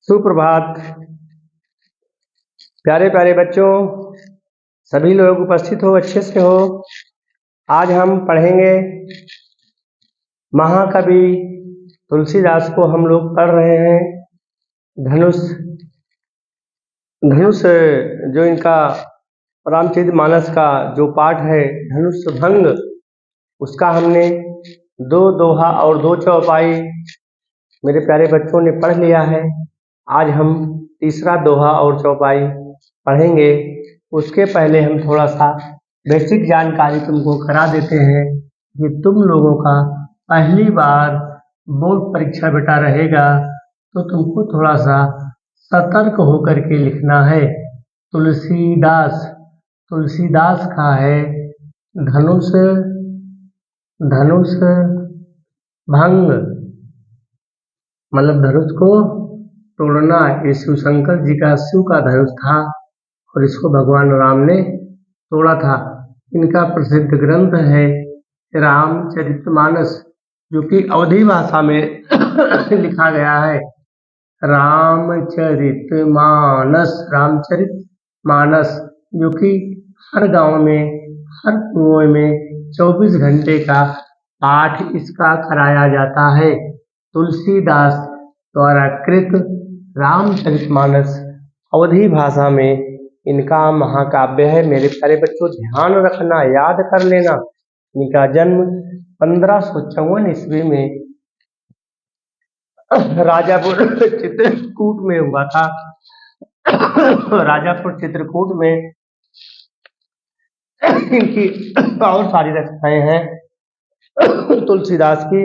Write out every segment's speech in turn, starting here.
सुप्रभात प्यारे प्यारे बच्चों, सभी लोग उपस्थित हो, अच्छे से हो। आज हम पढ़ेंगे महाकवि तुलसीदास को। हम लोग पढ़ रहे हैं धनुष धनुष जो इनका रामचरितमानस का जो पाठ है धनुष भंग, उसका हमने 2 दोहा और 2 चौपाई मेरे प्यारे बच्चों ने पढ़ लिया है। आज हम तीसरा दोहा और चौपाई पढ़ेंगे। उसके पहले हम थोड़ा सा बेसिक जानकारी तुमको करा देते हैं कि तुम लोगों का पहली बार बोर्ड परीक्षा बेटा रहेगा, तो तुमको थोड़ा सा सतर्क होकर के लिखना है। तुलसीदास का है धनुष भंग, मतलब धनुष को तोड़ना। ये शिव शंकर जी का शिव का धनुष था और इसको भगवान राम ने तोड़ा था। इनका प्रसिद्ध ग्रंथ है रामचरितमानस, जो कि अवधी भाषा में लिखा गया है। रामचरितमानस जो कि हर गांव में, हर कुएं में 24 घंटे का पाठ इसका कराया जाता है। तुलसीदास द्वारा कृत रामचरितमानस अवधी भाषा में इनका महाकाव्य है। मेरे प्यारे बच्चों, ध्यान रखना, याद कर लेना। इनका जन्म 1554 ईस्वी में राजापुर चित्रकूट में हुआ था। राजापुर चित्रकूट में इनकी और सारी रचनाएं हैं। तुलसीदास की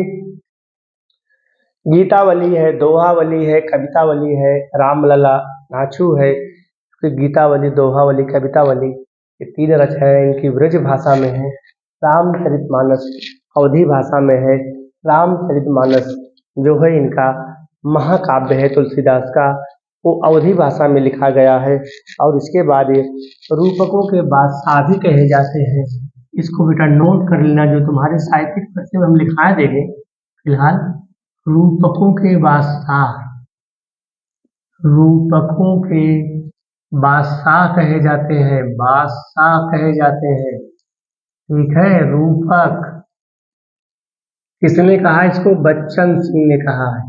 गीतावली है, दोहावली है, कवितावली है, रामलला नाचू है। गीतावली, दोहावली, कवितावली, ये 3 रचनाएं इनकी ब्रज भाषा में है। रामचरितमानस अवधी भाषा में है। रामचरितमानस जो है इनका महाकाव्य है तुलसीदास का, वो अवधी भाषा में लिखा गया है। और इसके बाद ये रूपकों के बादशाह भी कहे जाते हैं। इसको बेटा नोट कर लेना, जो तुम्हारे साहित्यिक पर्चे में हम लिखा देंगे। फिलहाल रूपकों के बादशाह कहे जाते हैं, बादशाह कहे जाते हैं। ठीक है। रूपक किसने कहा इसको? बच्चन सिंह ने कहा है।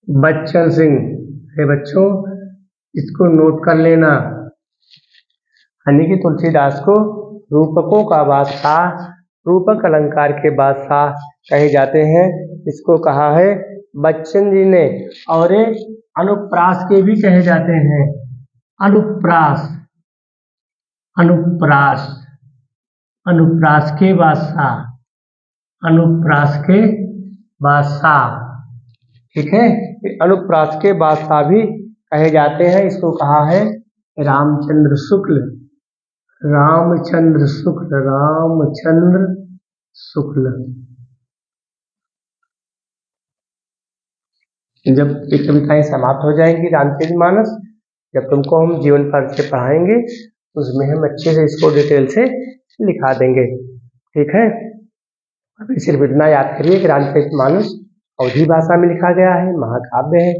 बच्चन सिंह है बच्चों, इसको नोट कर लेना। यानी कि तुलसीदास को रूपकों का बादशाह, रूपक अलंकार के बादशाह कहे जाते हैं। इसको कहा है बच्चन जी ने। और अनुप्रास के भी कहे जाते हैं। अनुप्रास के बादशाह, ठीक है। अनुप्रास के बादशाह भी कहे जाते हैं। इसको कहा है रामचंद्र शुक्ल। जब ये कविताएं समाप्त हो जाएंगी रामचरितमानस, जब तुमको हम जीवन परिचय पढ़ाएंगे, उसमें हम अच्छे से इसको डिटेल से लिखा देंगे। ठीक है। अभी सिर्फ इतना याद करिए कि रामचरितमानस अवधी भाषा में लिखा गया है, महाकाव्य है।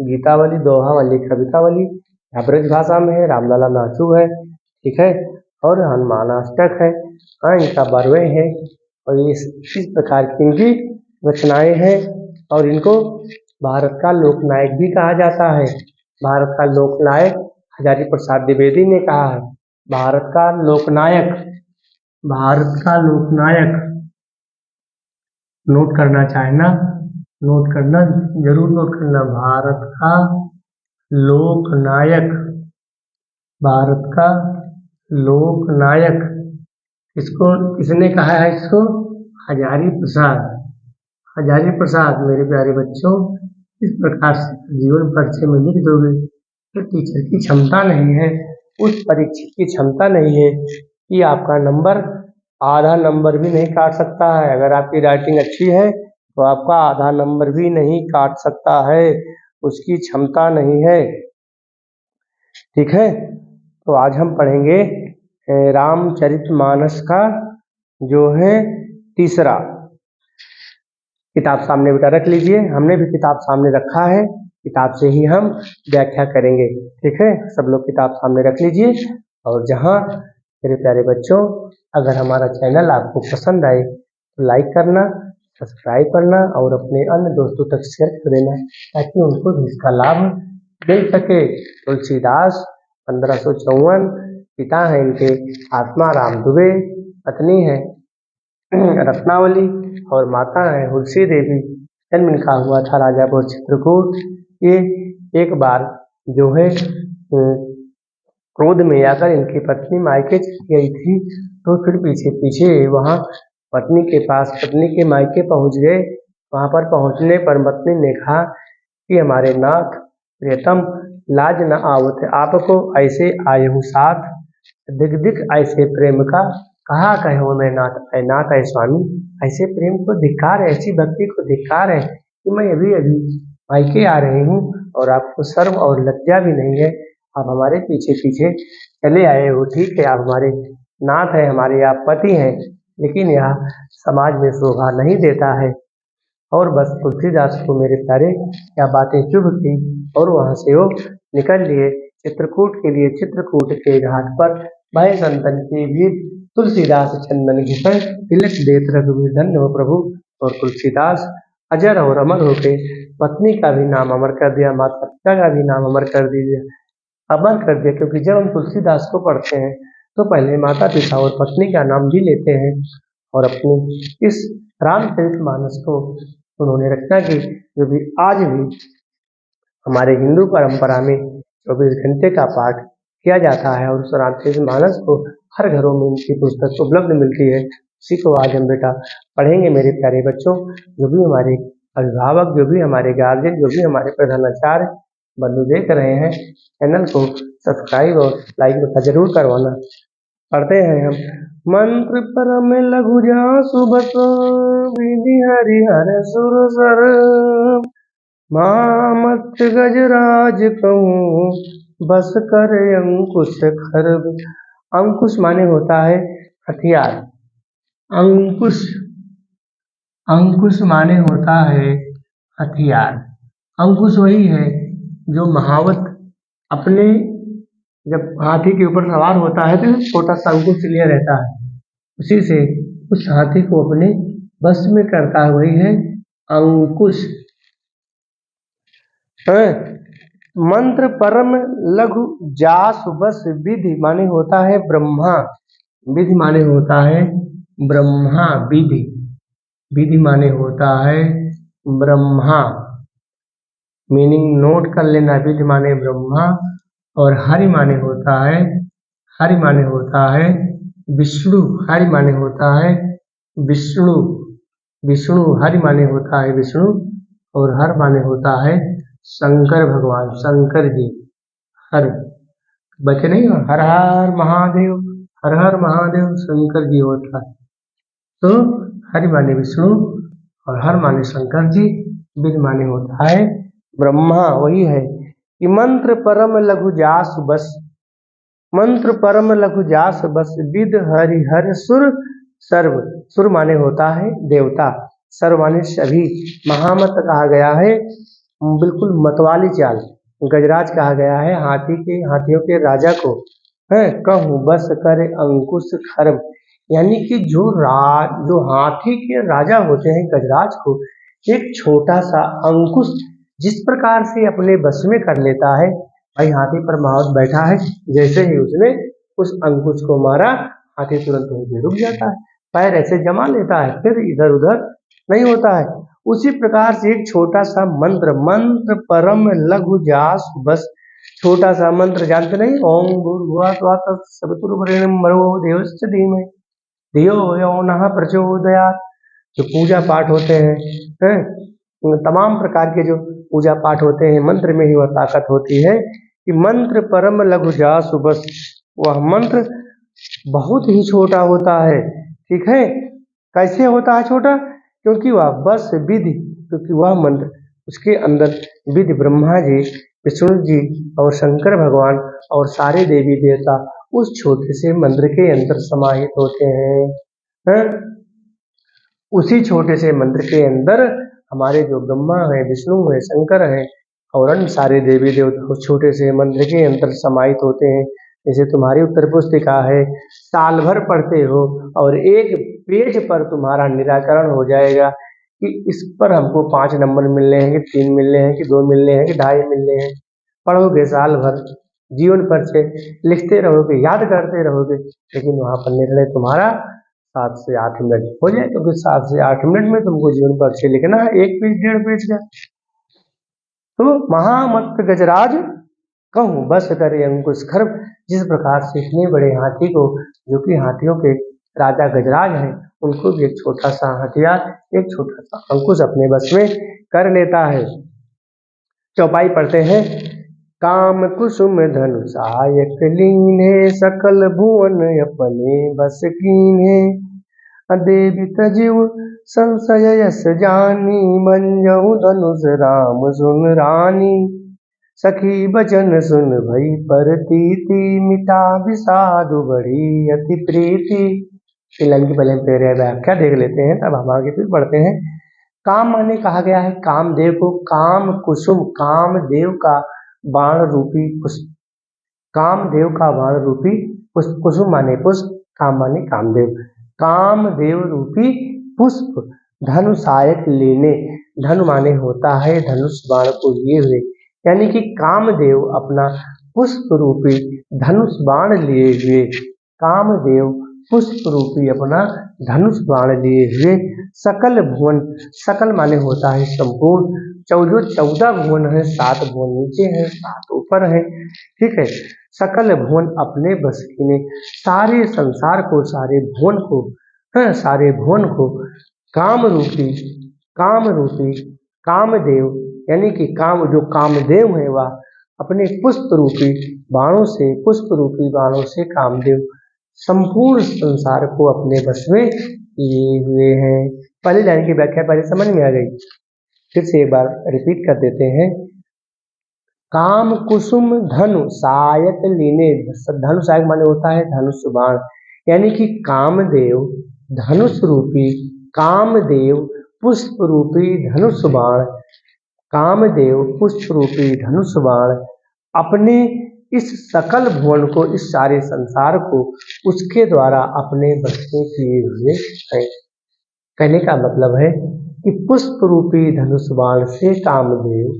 गीतावली, दोहावली, कवितावली ब्रज भाषा में है। रामलला नाचू है, ठीक है। और हनुमानाष्टक है, हाँ, इनका 12वें है। और ये इस प्रकार की इनकी रचनाएं हैं। और इनको भारत का लोकनायक भी कहा जाता है। भारत का लोकनायक हजारी प्रसाद द्विवेदी ने कहा है। भारत का लोकनायक नोट करना चाहना, जरूर नोट करना। भारत का लोकनायक किसने कहा है इसको? हजारी प्रसाद। मेरे प्यारे बच्चों, इस प्रकार से जीवन परिचय में लिख दोगे तो टीचर की क्षमता नहीं है, उस परीक्षक की क्षमता नहीं है कि आपका नंबर, आधा नंबर भी नहीं काट सकता है। अगर आपकी राइटिंग अच्छी है तो आपका आधा नंबर भी नहीं काट सकता है, उसकी क्षमता नहीं है। ठीक है। तो आज हम पढ़ेंगे रामचरितमानस का जो है तीसरा। किताब सामने बेटा रख लीजिए, हमने भी किताब सामने रखा है। किताब से ही हम व्याख्या करेंगे। ठीक है, सब लोग किताब सामने रख लीजिए। और जहाँ मेरे प्यारे बच्चों, अगर हमारा चैनल आपको पसंद आए तो लाइक करना, सब्सक्राइब करना और अपने अन्य दोस्तों तक शेयर कर देना ताकि उनको भी इसका लाभ मिल सके। तुलसीदास 1554, पिता हैं इनके आत्माराम दुबे, पत्नी है रत्नावली और माता है हुलसी देवी। जन्म इनका हुआ था राजापुर चित्रकूट। ये एक बार जो है क्रोध में आकर इनकी पत्नी मायके चली गई थी, तो फिर पीछे पीछे वहाँ पत्नी के पास, पत्नी के मायके पहुँच गए। वहाँ पर पहुँचने पर पत्नी ने कहा कि हमारे नाथ प्रियतम, लाज न आवत आपको, ऐसे आए हूँ साथ, दिख दिख ऐसे प्रेम का कहा कहो मैं नाथ, नाथ है स्वामी। ऐसे प्रेम को धिक्कार है, ऐसी भक्ति को धिक्कार है कि मैं अभी अभी मायके आ रही हूँ और आपको शर्म और लज्जा भी नहीं है, आप हमारे पीछे पीछे चले आए हो। ठीक है, आप हमारे नाथ हैं, हमारे आप पति हैं, लेकिन यह समाज में शोभा नहीं देता है। और बस तुलसीदास को मेरे प्यारे क्या बातें चुभ की और वहाँ से वो निकल लिए चित्रकूट के लिए। चित्रकूट के घाट पर भय संतन के वीर तुलसीदास चंदन के पर तिलक देत रघुवीर धन्य हो प्रभु। और तुलसीदास अजर और अमर होके पत्नी का भी नाम अमर कर दिया, माता पिता का भी नाम अमर कर दिया, क्योंकि जब हम तुलसीदास को पढ़ते हैं तो पहले माता पिता और पत्नी का नाम भी लेते हैं। और अपनी इस रामचरितमानस को उन्होंने रचना की, जो भी आज भी हमारे हिंदू परंपरा में 24 घंटे का पाठ किया जाता है। और उस रामचरितमानस को हर घरों में इनकी पुस्तक उपलब्ध मिलती है। उसी को आज हम बेटा पढ़ेंगे मेरे प्यारे बच्चों। जो भी हमारे अभिभावक, जो भी हमारे गार्जियन, जो भी हमारे प्रधानाचार्य बंधु देख रहे हैं, चैनल को सब्सक्राइब और लाइक बता जरूर करवाना। पढ़ते हैं हम। मंत्र परम लघु जासु बस, विधि हरिहर सुर सर, मामत्स्य गजराज कहूँ, बस कर अंकुश खरब। अंकुश माने होता है हथियार। अंकुश, अंकुश माने होता है हथियार। अंकुश वही है जो महावत अपने, जब हाथी के ऊपर सवार होता है तो छोटा सा अंकुश लिया रहता है, उसी से उस हाथी को अपने बस में करता है, वही है अंकुश। मंत्र परम लघु जासु बस, विधि माने होता है ब्रह्मा, विधि माने होता है ब्रह्मा, विधि, विधि माने होता है ब्रह्मा। मीनिंग नोट कर लेना, विधि माने ब्रह्मा। और हरि माने होता है, हरि माने होता है विष्णु, हरि माने होता है विष्णु, विष्णु, हरि माने होता है विष्णु। और हर माने होता है शंकर भगवान, शंकर जी। हर बचे नहीं, हर हर महादेव, हर हर महादेव शंकर जी होता है। तो हरि माने विष्णु और हर माने शंकर जी, विधि माने होता है ब्रह्मा। वही है कि मंत्र परम लघु जास बस, मंत्र परम लघु जास बस, विद हरि हर सुर सर्व। सुर माने होता है देवता, सर्व माने सभी। महामत कहा गया है बिल्कुल मतवाली चाल, गजराज कहा गया है हाथियों के राजा को है। कहूँ बस करे अंकुश खरब, यानी कि जो हाथी के राजा होते हैं गजराज को एक छोटा सा अंकुश जिस प्रकार से अपने बस में कर लेता है, भाई हाथी पर महावत बैठा है, जैसे ही उसने उस अंकुश को मारा, हाथी तुरंत वहीं रुक जाता है, पैर ऐसे जमा लेता है, फिर इधर उधर नहीं होता है। उसी प्रकार से एक छोटा सा मंत्र, मंत्र परम लघु जास बस, छोटा सा मंत्र जानते नहीं, ओम भूर्भुवः स्वः तत्सवितुर्वरेण्यं भर्गो देवस्य धीमहि धियो यो नः प्रचोदयात्। जो पूजा पाठ होते हैं, तमाम प्रकार के जो पूजा पाठ होते हैं, मंत्र में ही वह ताकत होती है कि मंत्र परम लघु जासु बस, वह मंत्र बहुत ही छोटा होता है। ठीक है, कैसे होता है छोटा? क्योंकि वह बस विधि, क्योंकि वह मंत्र उसके अंदर विधि ब्रह्मा जी, विष्णु जी और शंकर भगवान और सारे देवी देवता उस छोटे से मंत्र के अंदर समाहित होते हैं। उसी छोटे से मंत्र के अंदर हमारे जो ब्रह्मा है, विष्णु है, शंकर है और अन्य सारे देवी देवता उस छोटे से मंत्र के अंतर समाहित होते हैं। जैसे तुम्हारी उत्तर पुस्तिका है, साल भर पढ़ते हो और एक पेज पर तुम्हारा निराकरण हो जाएगा कि इस पर हमको 5 नंबर मिलने हैं कि 3 मिलने हैं कि 2 मिलने हैं कि 2.5 मिलने हैं। पढ़ोगे साल भर, जीवन पर से लिखते रहोगे, याद करते रहोगे, लेकिन वहाँ पर निर्णय तुम्हारा 7 से 8 मिनट हो जाए, तो फिर 7 से 8 मिनट में तुमको जीवन पर से लिखना है 1 पेज 1.5 पेज का। तो महामत गजराज कहूँ बस करे अंकुश खर्व, जिस प्रकार से इतने बड़े हाथी को, जो कि हाथियों के राजा गजराज हैं, उनको भी एक छोटा सा हथियार, एक छोटा सा अंकुश अपने बस में कर लेता है। चौपाई पढ़ते हैं। काम कुसुम धनुषायक लीन्हे, सकल भुवन अपने बस कीन्हे। देवी तजिव संशय यस जानी, मंजहु धनुष राम सुन रानी। सखी बचन सुन भई परतीति, मिटा विषाद बढ़ी अति प्रीति। लाइन की पहले पेरे व्याख्या देख लेते हैं, तब हम आगे फिर बढ़ते हैं। काम माने कहा गया है कामदेव को, काम कुसुम कामदेव का बाण रूपी पुष्प, कामदेव का बाण रूपी पुष्प, कुसुम माने पुष्प, काम माने कामदेव, कामदेव रूपी पुष्प धनुषायक लेने, धनु माने होता है धनुष बाण को लिए हुए, यानी कि कामदेव अपना पुष्प रूपी धनुष बाण लिए हुए, कामदेव पुष्प रूपी अपना धनुष बाण लिए हुए, सकल भुवन, सकल माने होता है संपूर्ण, 14 भुवन है, 7 भुवन नीचे हैं, 7 ऊपर है, ठीक है। सकल भुवन अपने बस कीने, सारे संसार को, सारे भुवन को, सारे भुवन को काम रूपी कामदेव, यानी कि काम, जो कामदेव है वह अपने पुष्प रूपी बाणों से कामदेव संपूर्ण संसार को अपने बस में लिए हुए हैं। पहली लाइन की व्याख्या पहले समझ में आ गई, फिर से एक बार रिपीट कर देते हैं। काम कुसुम धनु सायक लीने, धनु सायक माने होता है धनुष बाण, यानी कि कामदेव धनुष रूपी, कामदेव पुष्प रूपी धनुष बाण, कामदेव पुष्प रूपी धनुष बाण अपने इस सकल भुवन को, इस सारे संसार को उसके द्वारा अपने बस में किए हुए हैं। कहने का मतलब है कि पुष्प रूपी धनुष बाण से कामदेव,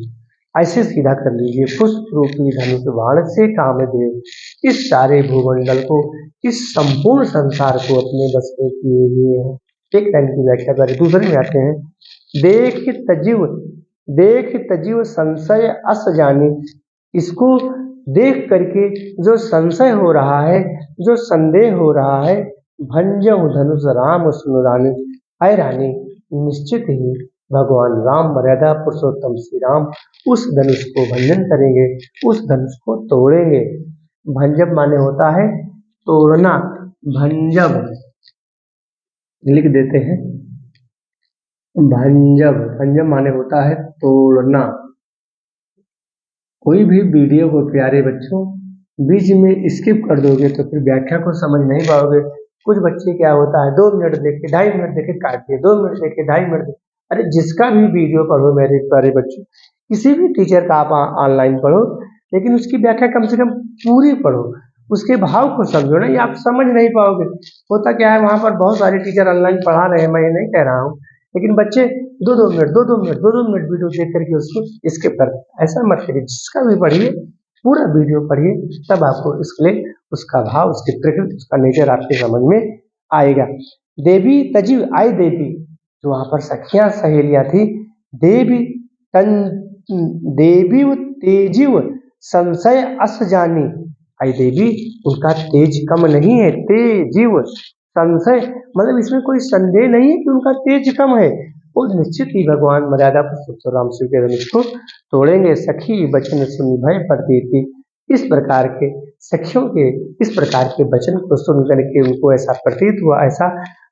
ऐसे सीधा कर लीजिए, पुष्प रूपी धनुष बाण से कामदेव इस सारे भूमंडल को, इस संपूर्ण संसार को अपने बस में किए हुए हैं। एक लाइन की व्याख्या करें, दूसरे में आते हैं। देख तजीव संशय अस जानी, इसको देख करके जो संशय हो रहा है, जो संदेह हो रहा है, भंजहु धनुष राम सुन रानी, ऐ रानी निश्चित ही भगवान राम, मर्यादा पुरुषोत्तम श्री राम उस धनुष को भंजन करेंगे, उस धनुष को तोड़ेंगे। भंजब माने होता है तोड़ना, भंजब लिख देते हैं, भंजब माने होता है तोड़ना। कोई भी वीडियो को प्यारे बच्चों बीच में स्किप कर दोगे तो फिर व्याख्या को समझ नहीं पाओगे। कुछ बच्चे क्या होता है 2 मिनट देखे 2.5 मिनट देखे काट दिए, 2 मिनट देखे 2.5 मिनट देखे। अरे जिसका भी वीडियो पढ़ो मेरे प्यारे बच्चों, किसी भी टीचर का आप ऑनलाइन पढ़ो, लेकिन उसकी व्याख्या कम से कम पूरी पढ़ो, उसके भाव को समझो ना, ये आप समझ नहीं पाओगे। होता क्या है, वहाँ पर बहुत सारे टीचर ऑनलाइन पढ़ा रहे हैं, मैं ये नहीं कह रहा हूँ, लेकिन बच्चे 2-2 मिनट वीडियो देख करके उसको स्किप कर, ऐसा मत करिए। जिसका भी पढ़िए पूरा वीडियो पढ़िए, तब आपको इसके लिए उसका भाव, उसकी प्रकृति, उसका नेचर आपके समझ में आएगा। देवी तजीव, आई देवी, जो वहाँ पर सखियां सहेलियां थी, देवी तेजीव संशय अस जानी, आई देवी उनका तेज कम नहीं है, तेजीव संशय मतलब इसमें कोई संदेह नहीं है कि उनका तेज कम है, और निश्चित ही भगवान मर्यादा पुरुषोत्तम राम शिव के धनुष को तोड़ेंगे। सखी वचन सुन भय प्रतीति, इस प्रकार के सखियों के इस प्रकार के वचन को सुन करके उनको ऐसा प्रतीत हुआ, ऐसा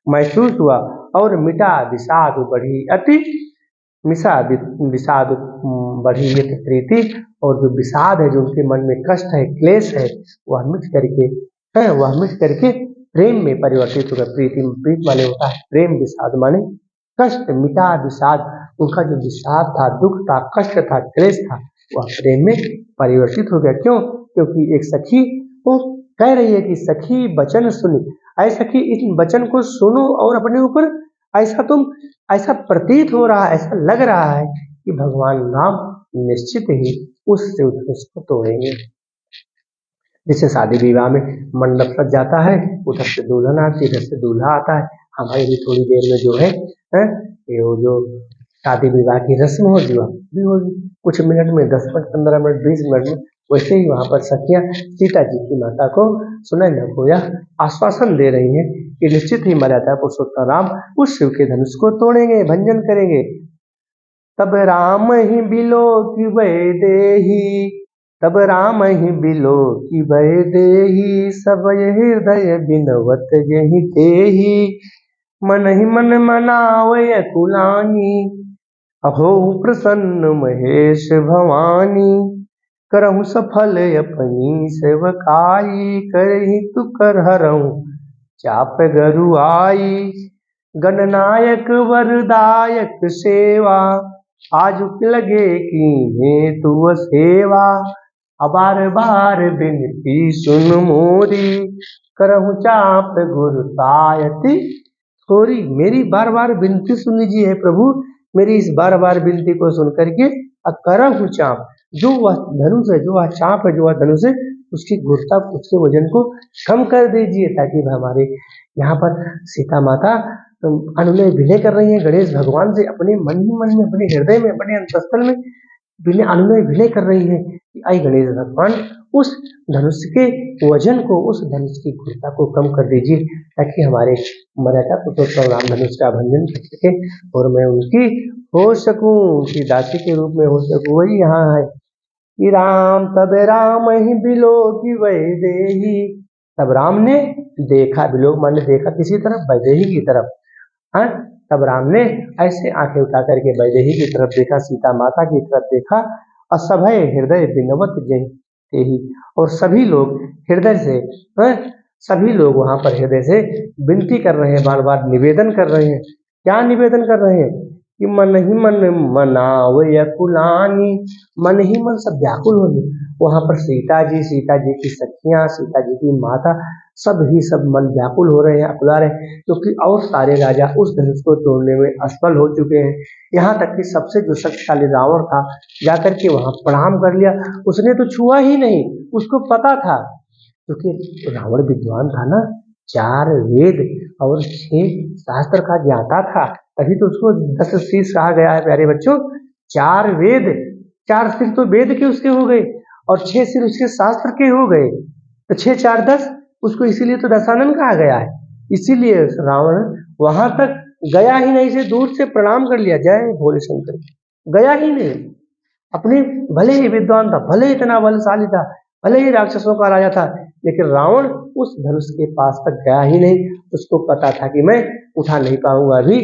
महसूस हुआ, और मिटा विषाद बढ़ी अति, विषाद बढ़ी यति प्रीति, और जो विषाद है, जो उनके मन में कष्ट है, क्लेश है, वह मिट करके प्रेम में परिवर्तित होगा। प्रीत माने होता है प्रेम, विषाद माने कष्ट, मिटा विषाद, उनका जो विषाद था, दुख था, कष्ट था, क्लेश था, वह प्रेम में परिवर्तित हो गया। क्यों? क्योंकि एक सखी वो कह रही है कि सखी वचन सुन, अरे सखी इस वचन को सुनो और अपने ऊपर ऐसा प्रतीत हो रहा है, ऐसा लग रहा है कि भगवान राम निश्चित ही उससे उसको तोड़ेंगे। जैसे शादी विवाह में मंडप सज जाता है, उधर से दुल्हन आती है, इधर से दूल्हा आता है। हमारी भी थोड़ी देर में जो है ये वो जो शादी विवाह की रस्म होगी वह भी होगी कुछ मिनट में, 10 मिनट, 15 मिनट, 20 मिनट में। वैसे ही वहां पर सखियां सीता जी की माता को सुनैना को यह आश्वासन दे रही हैं कि निश्चित ही मर्यादा पुरुषोत्तम राम उस शिव के धनुष को तोड़ेंगे, भंजन करेंगे। तब राम ही बिलो की वैदेही, तब राम ही बिलो की वैदेही, सब हृदय बिनवत यही तेहि, मन ही मन मनावय कुलानी, अहो प्रसन्न महेश भवानी, करहु सफल अपनी सेवकाई, करहि तु कर हरहु चाप गरुआई, गणनायक वरदायक सेवा, आज लगे की में तु सेवा, बार बार बिनती सुन मोरी, करहु चाप गुरु तायति थोरी। मेरी बार बार विनती सुन लीजिए प्रभु, मेरी इस बार बार विनती को सुन करके करहु चाप, जो वह धनुष है, जो वह चाप है, जो वह धनुष है, उसकी गुरुता, उसके वजन को कम कर दीजिए, ताकि हमारे यहाँ पर सीता माता अनुनय विनय कर रही है गणेश भगवान से, अपने मन ही मन में, अपने हृदय में, अपने अंतस्थल में अनुनय विनय कर रही है कि आई गणेश भगवान उस धनुष के वजन को, उस धनुष की गुरुता को कम कर दीजिए, ताकि हमारे मर्यादा पुरुषोत्तम राम धनुष का भंजन कर सके और मैं उनकी हो सकूं, उनकी दासी के रूप में हो सकूं। वही यहाँ है कि राम तब राम ही बिलो की वैदेही, तब राम ने देखा, बिलोक माने देखा किसी तरफ, वैदेही की तरफ। हाँ, तब राम ने ऐसे आंखें उठा करके वैदेही की तरफ देखा, सीता माता की तरफ देखा, और सभय हृदय बिनवत जय ही, और सभी लोग हृदय से सभी लोग वहां पर हृदय से विनती कर रहे हैं, बार बार निवेदन कर रहे हैं। क्या निवेदन कर रहे हैं? कि मन ही मन मनावय कुलानी, मन ही मन सब व्याकुल हो गए। वहां पर सीता जी की सखियां, सीता जी की माता, सब ही सब मन व्याकुल हो रहे हैं, अकुला रहे हैं, क्योंकि और सारे राजा उस धनुष को तोड़ने में असफल हो चुके हैं। यहाँ तक कि सबसे जो शक्तिशाली रावण था, जाकर के वहां प्रणाम कर लिया, उसने तो छुआ ही नहीं, उसको पता था, क्योंकि रावण विद्वान था ना, 4 वेद और 6 शास्त्र का ज्ञाता था, तभी तो उसको 10 शीर्ष कहा गया है प्यारे बच्चों। 4 वेद, 4 सिर तो वेद के उसके हो गए और 6 सिर उसके शास्त्र के हो गए, तो 6 4 10, उसको इसीलिए तो दशानन कहा गया है। इसीलिए रावण वहां तक गया ही नहीं, से दूर से प्रणाम कर लिया, जय भोले शंकर, गया ही नहीं। अपने भले ही विद्वान था, भले ही इतना बलशाली था, भले ही राक्षसों का राजा था, लेकिन रावण उस धनुष के पास तक गया ही नहीं। उसको पता था कि मैं उठा नहीं पाऊंगा, अभी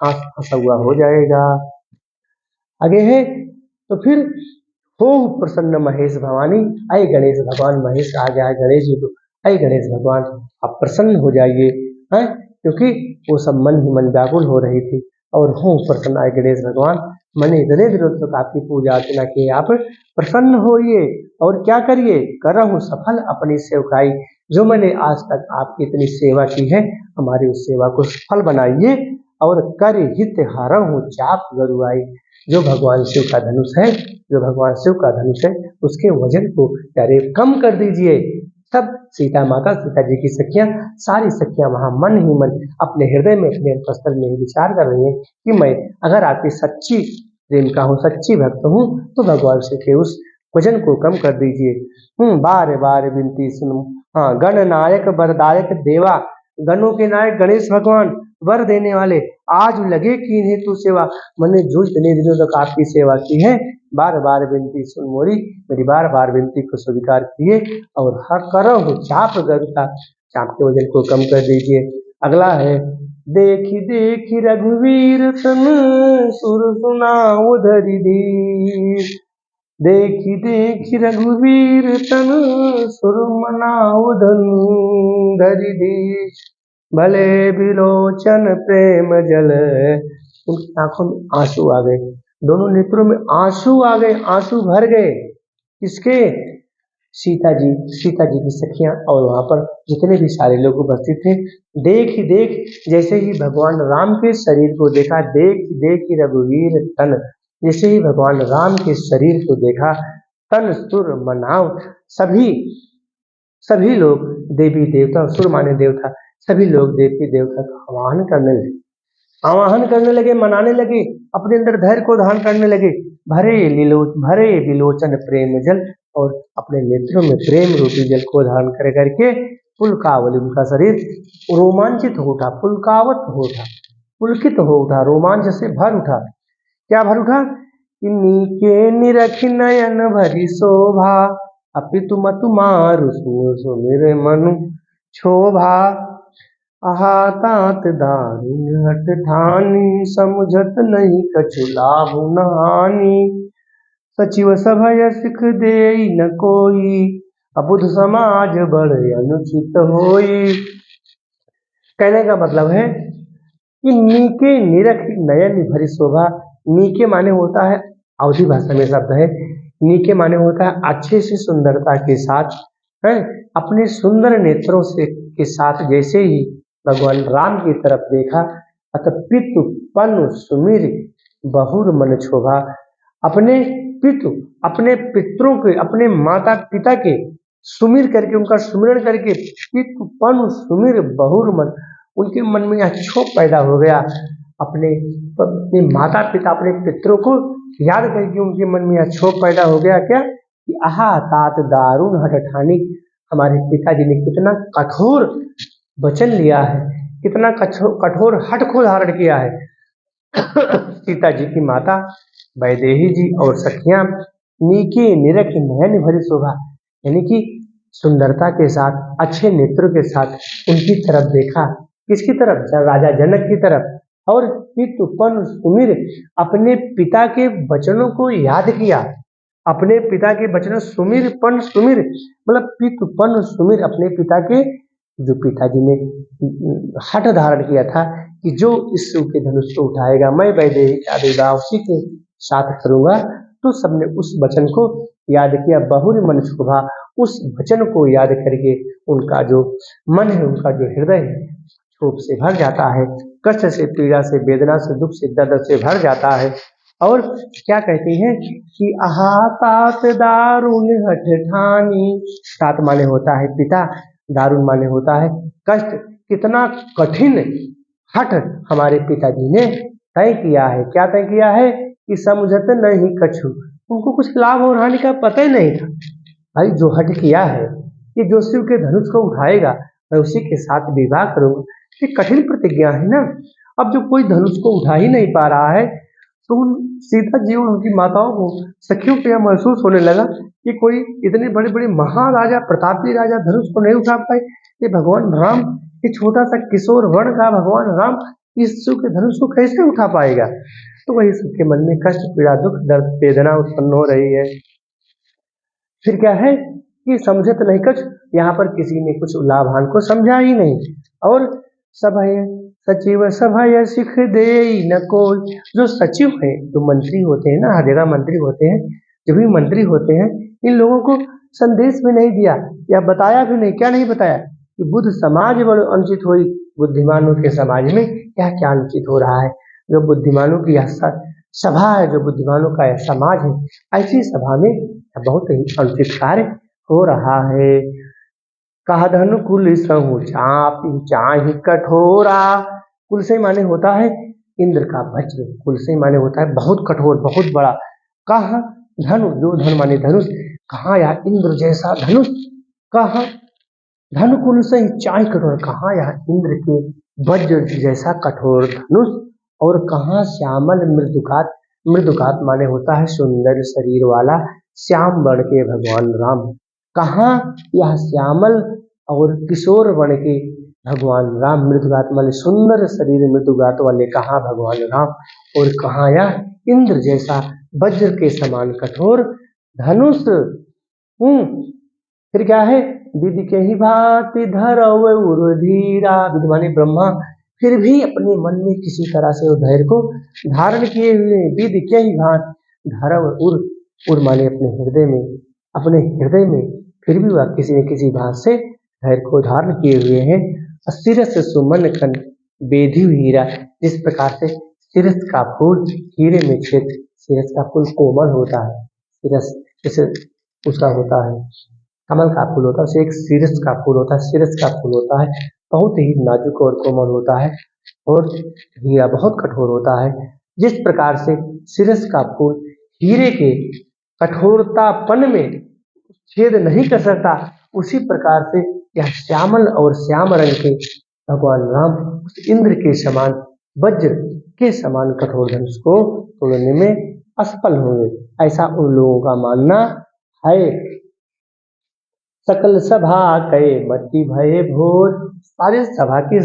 हाथ फंसा हुआ हो जाएगा। आगे है तो फिर हो प्रसन्न महेश भवानी, अय गणेश भगवान, महेश आ गया है गणेश जी को, अय गणेश भगवान आप प्रसन्न हो जाइए, हैं, क्योंकि वो सब मन ही मन व्याकुल हो रही थी। और हो प्रसन्न आय गणेश भगवान, मैंने इतने दिनों तक आपकी पूजा अर्चना की, आप प्रसन्न होइए और क्या करिए, करहु सफल अपनी सेवकाई, जो मैंने आज तक आपकी इतनी सेवा की है, हमारी उस सेवा को सफल बनाइए, और कर हित हरहु चाप गरुआई, जो भगवान शिव का धनुष है, जो भगवान शिव का धनुष है, उसके वजन को प्यारे कम कर दीजिए। तब सीता माता, सीता जी की सखियां, सारी सखियां वहां मन ही मन अपने हृदय में, अपने अंतस्थल में विचार कर रही हैं कि मैं अगर आपकी सच्ची प्रेमिका हूँ, सच्ची भक्त हूँ, तो भगवान शिव के उस वजन को कम कर दीजिए। बार बार विनती सुनो, हाँ, गणनायक वरदायक देवा, गणों के नायक गणेश भगवान, वर देने वाले, आज लगे कि इन्हें तू सेवा, मैंने जो इतने दिनों तक आपकी सेवा की है, बार बार विनती सुन मोरी, मेरी बार बार विनती को स्वीकार किए, और हर करहु चाप गरुता, चाप के वजन को कम कर दीजिए। अगला है, देखी देखी रघुवीर तन, सुर सुनाओ धरि धीर, देखी देखी रघुवीर तन, सुर मनाओ धरि धीर, भले बिलोचन प्रेम जल, उनकी आंखों में आंसू आ गए। दोनों नेत्रों में आंसू आ गए, आंसू भर गए। किसके? सीता जी की सखियां और वहां पर जितने भी सारे लोग उपस्थित थे। देख ही देख, जैसे ही भगवान राम के शरीर को देखा, देख ही देख ही रघुवीर तन, जैसे ही भगवान राम के शरीर को देखा, तन सुर मनाव, सभी लोग देवी देवता, सुर माने देवता, सभी लोग देवी देवता का आवाहन करने लगे, मनाने लगे, अपने अंदर धैर्य को धारण करने लगे। भरे विलोचन प्रेम जल, और अपने नेत्रों में प्रेम रूपी जल को धारण कर करके पुलकावली, उनका शरीर रोमांचित हो उठा, पुलकित हो उठा, रोमांच से भर उठा। क्या भर उठा? नीके निरख नयन भरी शोभा, अपितु मत मारु सुमिर मनु क्षोभा। आहा तात दारुण हठ ठानी, समुझत नहीं कछु लाभु न हानि। सचिव सभय सिख देई न कोई, अबुध समाज बड़ अनुचित होई। कहने का मतलब है कि नीके निरख नयन भरी शोभा, नीके माने होता है, अवधी भाषा में शब्द है, नीके माने होता है अच्छे से सुंदरता के साथ, है अपने सुंदर नेत्रों से के साथ जैसे ही भगवान राम की तरफ देखा, अतः पितु पनु सुमिर बहुर मन क्षोभा। अपने पितरों के, अपने माता पिता के सुमिर करके, उनका सुमिरन करके, पितु पनु सुमिर बहुर मन, उनके मन में यह क्षोभ पैदा हो गया। अपने माता पिता, अपने पितरों को याद करके उनके मन में यह क्षोभ पैदा हो गया। क्या? कि आहा तात दारुण हठ ठानी, हमारे पिताजी ने कितना कठोर वचन लिया है, कितना कठोर हठ को धारण किया है। सीता जी की माता वैदेही जी और सखियां नीके निरख नयन भरी शोभा, यानी कि सुंदरता के साथ, अच्छे नेत्रों के साथ उनकी तरफ देखा। किसकी तरफ? राजा जनक की तरफ। और पितुपन सुमिर, अपने पिता के वचनों को याद किया, अपने पिता के वचन, सुमिर मतलब पितुपन सुमिर, अपने पिता के, जो पिताजी ने हठ धारण किया था कि जो इस शिव के धनुष को उठाएगा मैं वैदेही का विवाह उसी के साथ करूंगा। तो सबने उस वचन को याद किया। बहुरी मन शोभा, उस वचन को याद करके उनका जो मन है, उनका जो हृदय है, क्षोभ से भर जाता है, कष्ट से, पीड़ा से, वेदना से, दुख से, दर्द से भर जाता है। और क्या कहती हैं कि आहा तात दारुण हठ ठानी, तात माने होता है पिता, दारुण माने होता है कष्ट। कितना कठिन हठ हमारे पिताजी ने तय किया है। क्या तय किया है? कि समझत नहीं कछु, उनको कुछ लाभ और हानि का पता ही नहीं था। भाई जो हठ किया है कि जो शिव के धनुष को उठाएगा मैं उसी के साथ विवाह करूंगा, ये कठिन प्रतिज्ञा है ना। अब जो कोई धनुष को उठा ही नहीं पा रहा है, तो उन सीता जी और उनकी माताओं को, सखियों को यह महसूस होने लगा कि कोई इतने बड़े बड़े महाराजा, प्रतापी राजा धनुष को नहीं उठा पाए, ये भगवान राम, ये छोटा सा किशोर वर्ण का भगवान राम इस शिव के धनुष को कैसे उठा पाएगा। तो वही सबके मन में कष्ट, पीड़ा, दुख, दर्द, वेदना उत्पन्न हो रही है। फिर क्या है कि समझत नहीं कुछ, यहाँ पर किसी ने कुछ लाभान को समझा ही नहीं। और सभय सचिव सभय सिख दे न कोई, जो सचिव है, जो मंत्री होते हैं ना, हर जगह मंत्री होते हैं, जो भी मंत्री होते हैं, इन लोगों को संदेश भी नहीं दिया या बताया भी नहीं। क्या नहीं बताया? कि बुद्ध समाज बड़ो अनुचित हुई, बुद्धिमानों के समाज में क्या क्या अनुचित हो रहा है। जो बुद्धिमानों की सभा है, जो बुद्धिमानों का समाज है, ऐसी सभा में बहुत ही अनुचित कार्य हो रहा है। कहा धनु कुल सहु चापी चाहि कठोरा, कुल से माने होता है इंद्र का वज्र, कुल से माने होता है बहुत कठोर, बहुत बड़ा। कहा धनु, जो धन माने धनुष, कहा या इंद्र जैसा धनुष, कहा धनु कुल से चाहि कठोर, कहा या इंद्र के वज्र जैसा कठोर धनुष, और कहा श्यामल मृदुकात, मृदुकात माने होता है सुंदर शरीर वाला श्याम वर्ण के भगवान राम। कहाँ यह श्यामल और किशोर वर्ण के भगवान राम, मृदुगात माने सुंदर शरीर मृदुगात वाले कहाँ भगवान राम, और कहाँ यह इंद्र जैसा वज्र के समान कठोर धनुष। फिर क्या है? विधि के ही भांति धरव उर धीरा, विधि माने ब्रह्मा, फिर भी अपने मन में किसी तरह से वो धैर्य को धारण किए हुए विधि क्या ही भान धर्म उर माने अपने हृदय में फिर भी वह किसी न किसी भाव से धैर्य को धारण किए हुए हैं। सिरस सुमन खन बेधी हीरा, जिस प्रकार से सिरस का फूल हीरे में छेद, सिरस का फूल कोमल होता है, सिरस जैसे उसका होता है कमल का फूल होता है, उसे एक सिरस का फूल होता है, सिरस का फूल होता है, बहुत ही नाजुक और कोमल होता है और हीरा बहुत कठोर होता है। जिस प्रकार से सिरस का फूल हीरे के कठोरतापन में छेद नहीं कर सकता, उसी प्रकार से यह श्यामल और श्याम रंग के भगवान राम उस इंद्र के समान वज्र के समान कठोर धनुष को तोड़ने में असफल होंगे, ऐसा उन लोगों का मानना है। सकल सभा कहे मति भये भोर, सारी सभा की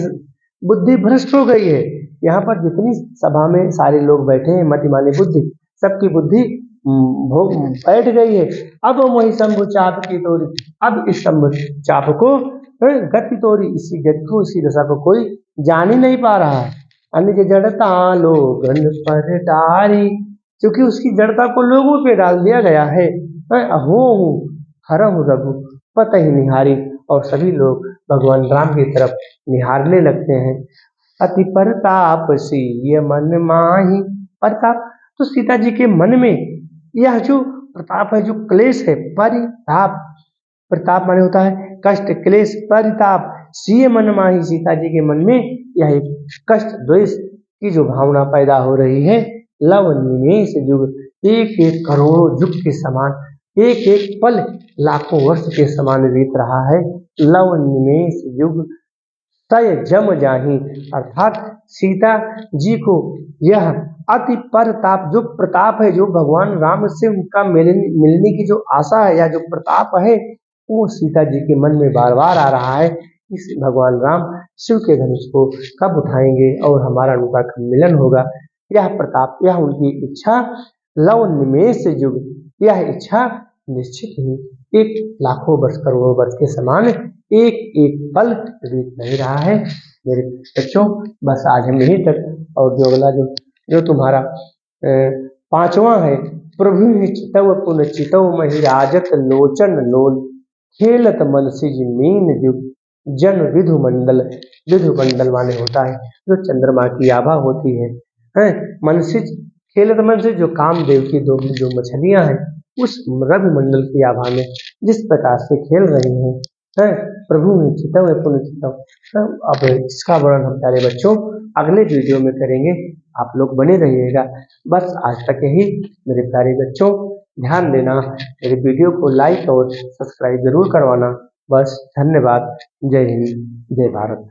बुद्धि भ्रष्ट हो गई है। यहाँ पर जितनी सभा में सारे लोग बैठे हैं, मति माने बुद्धि, सबकी बुद्धि बैठ गई है। अब वही शंभु चाप की तोरी, अब इस शंभु चाप को गति तोरी, इसी गति को इसी दशा को कोई जान ही नहीं पा रहा है। अन्य जड़ता लोगन पर डारी, क्योंकि उसकी जड़ता को लोगों पे डाल दिया गया है। अहो हरहु रघु पत ही निहारी, और सभी लोग भगवान राम की तरफ निहारने लगते हैं। अति प्रताप सिय मन माही, प्रताप तो सीता जी के मन में यह जो प्रताप है, जो क्लेश है, परिताप, प्रताप माने होता है कष्ट, क्लेश, परिताप, सिय मन माही, सीता जी के मन में यह एक कष्ट द्वेष की जो भावना पैदा हो रही है। लव निमेष युग, एक एक करोड़ों युग के समान, एक एक पल लाखों वर्ष के समान बीत रहा है। लव निमेष युग तय जम जाही, अर्थात सीता जी को यह अति प्रताप, जो प्रताप है, जो भगवान राम से उनका मिलने की जो आशा है या जो प्रताप है, वो सीता जी के मन में बार बार आ रहा है। इस भगवान राम शिव के धनुष को कब उठाएंगे और हमारा उनका कब मिलन होगा, यह प्रताप, यह उनकी इच्छा लव निमेष युग, यह इच्छा निश्चित ही एक लाखों वर्ष करोड़ों वर्ष के समान एक एक पल बीत नहीं रहा है। मेरे बच्चों, बस आज हम यहीं तक, और जो अगला जो तुम्हारा पांचवा है, प्रभु चितव पुन चितव मही राजत लोचन लोल, खेलत मन सिज मीन युग जन विधु मंडल माने होता है जो चंद्रमा की आभा होती है। मनसिज, खेलत मन से जो कामदेव की दो जो मछलियां हैं, उस रवि मंडल की आभा में जिस प्रकार से खेल रही हैं, प्रभु चितव पुन चितव। अब इसका वर्णन हम प्यारे बच्चों अगले वीडियो में करेंगे, आप लोग बने रहिएगा। बस आज तक यही मेरे प्यारे बच्चों, ध्यान देना, मेरे वीडियो को लाइक और सब्सक्राइब जरूर करवाना। बस धन्यवाद। जय हिंद, जय भारत।